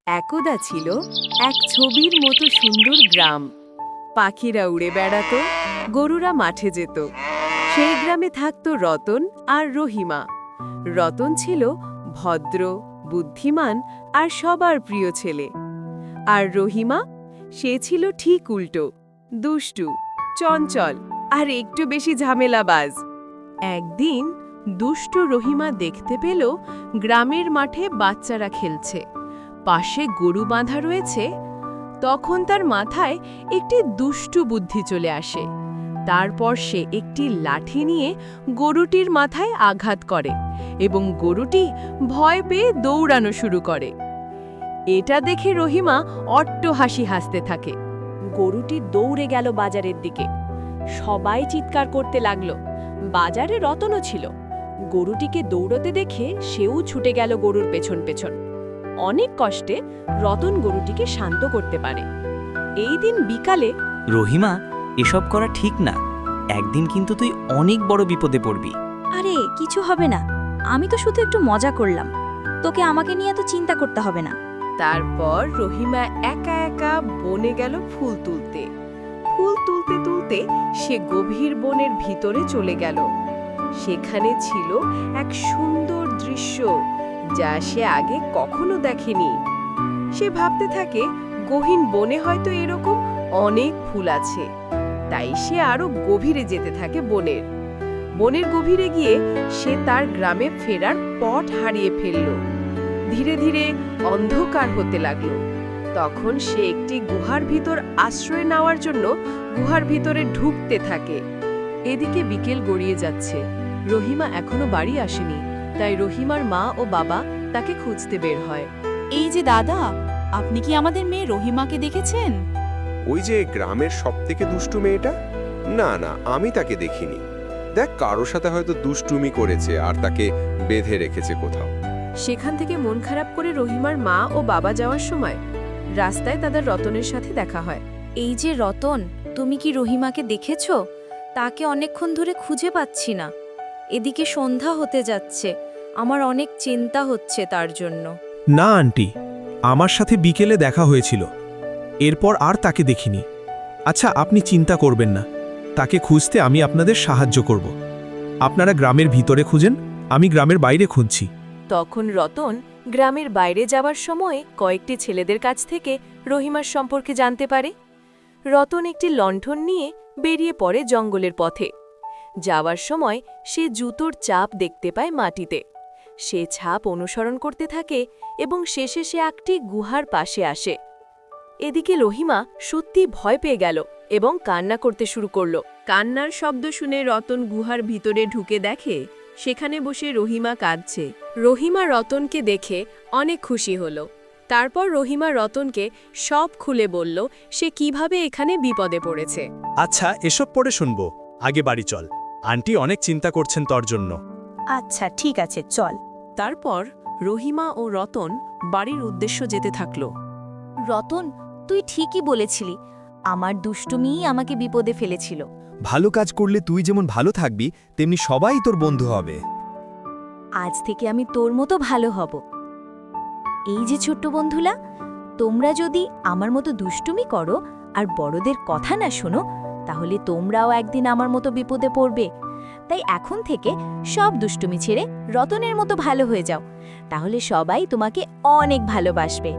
একদা ছিল এক ছবির মতো সুন্দর গ্রাম। পাখিরা উড়ে বেড়াতো, গরুরা মাঠে যেত। সেই গ্রামে থাকতো রতন আর রহিমা। রতন ছিল ভদ্র, বুদ্ধিমান আর সবার প্রিয় ছেলে। আর রহিমা, সে ছিল ঠিক উল্টো, দুষ্টু, চঞ্চল আর একটু বেশি ঝামেলাবাজ। একদিন দুষ্টু রহিমা দেখতে পেল গ্রামের মাঠে বাচ্চারা খেলছে, পাশে গরু বাঁধা রয়েছে। তখন তার মাথায় একটি দুষ্টু বুদ্ধি চলে আসে। তারপর সে একটি লাঠি নিয়ে গরুটির মাথায় আঘাত করে এবং গরুটি ভয় পেয়ে দৌড়ানো শুরু করে। এটা দেখে রহিমা অট্টহাসি হাসতে থাকে। গরুটি দৌড়ে গেল বাজারের দিকে। সবাই চিৎকার করতে লাগলো। বাজারে রতনও ছিল। গরুটিকে দৌড়তে দেখে সেও ছুটে গেল গরুর পেছন পেছন। অনেক কষ্টে রতন গরুটিকে শান্ত করতে পারে। এই দিন বিকালে রহিমা, এসব করা ঠিক না। একদিন কিন্তু তুই অনেক বড় বিপদে পড়বি। আরে কিছু হবে না, আমি তো শুধু একটু মজা করলাম। তোকে আমাকে নিয়ে তো চিন্তা করতে হবে না। তারপর রহিমা একা একা বনে গেল ফুল তুলতে। ফুল তুলতে তুলতে সে গভীর বনের ভিতরে চলে গেল। সেখানে ছিল এক সুন্দর দৃশ্য, যা সে আগে কখনো দেখেনি। সে ভাবতে থাকে গহীন বনে হয়তো এরকম অনেক ফুল আছে। তাই সে আরো গভীরে যেতে থাকে বনের গভীরে গিয়ে সে তার গ্রামে ফেরার পথ হারিয়ে ফেলল। ধীরে ধীরে অন্ধকার হতে লাগলো। তখন সে একটি গুহার ভিতর আশ্রয় নেওয়ার জন্য গুহার ভিতরে ঢুকতে থাকে। এদিকে বিকেল গড়িয়ে যাচ্ছে। রহিমা এখনো বাড়ি আসেনি, তাই রহিমার মা ও বাবা তাকে খুঁজতে বের হয়। এই যে দাদা, আপনি কি আমাদের মেয়ে রহিমাকে দেখেছেন? ওই যে গ্রামের সবথেকে দুষ্টু মেয়েটা? না না, আমি তাকে দেখিনি। দেখ, কারোর সাথে হয়তো দুষ্টুমি করেছে আর তাকে বেঁধে রেখেছে কোথাও। সেখান থেকে মন খারাপ করে রহিমার মা ও বাবা যাওয়ার সময় রাস্তায় তাদের রতনের সাথে দেখা হয়। এই যে রতন, তুমি কি রহিমাকে দেখেছ? তাকে অনেকক্ষণ ধরে খুঁজে পাচ্ছি না। এদিকে সন্ধ্যা হতে যাচ্ছে, আমার অনেক চিন্তা হচ্ছে তার জন্য। না আন্টি, আমার সাথে বিকেলে দেখা হয়েছিল, এরপর আর তাকে দেখিনি। আচ্ছা, আপনি চিন্তা করবেন না, তাকে খুঁজতে আমি আপনাদের সাহায্য করব। আপনারা গ্রামের ভিতরে খুঁজেন, আমি গ্রামের বাইরে খুঁজছি। তখন রতন গ্রামের বাইরে যাওয়ার সময় কয়েকটি ছেলেদের কাছ থেকে রহিমার সম্পর্কে জানতে পারে। রতন একটি লণ্ঠন নিয়ে বেরিয়ে পড়ে জঙ্গলের পথে। যাওয়ার সময় সে জুতোর ছাপ দেখতে পায় মাটিতে। সে ছাপ অনুসরণ করতে থাকে এবং শেষে সে একটি গুহার পাশে আসে। এদিকে রহিমা সত্যি ভয় পেয়ে গেল এবং কান্না করতে শুরু করল। কান্নার শব্দ শুনে রতন গুহার ভিতরে ঢুকে দেখে সেখানে বসে রহিমা কাঁদছে। রহিমা রতনকে দেখে অনেক খুশি হল। তারপর রহিমা রতনকে সব খুলে বলল সে কিভাবে এখানে বিপদে পড়েছে। আচ্ছা, এসব পরে শুনবো, আগে বাড়ি চল। আন্টি অনেক চিন্তা করছেন তোর জন্য। আচ্ছা ঠিক আছে, চল। তারপর রহিমা ও রতন বাড়ির উদ্দেশ্য যেতে থাকল। রতন, তুই ঠিকই বলেছিলি, আমার দুষ্টুমিই আমাকে বিপদে ফেলেছিল। ভালো কাজ করলে তুই যেমন ভালো থাকবি, তেমনি সবাই তোর বন্ধু হবে। আজ থেকে আমি তোর মতো ভালো হব। এই যে ছোট্ট বন্ধুলা, তোমরা যদি আমার মতো দুষ্টুমি করো আর বড়দের কথা না শোনো, তাহলে তোমরাও একদিন আমার মতো বিপদে পড়বে। তাই এখন থেকে সব দুষ্টুমি ছেড়ে রতনের মতো ভালো হয়ে যাও, তাহলে সবাই তোমাকে অনেক ভালোবাসবে।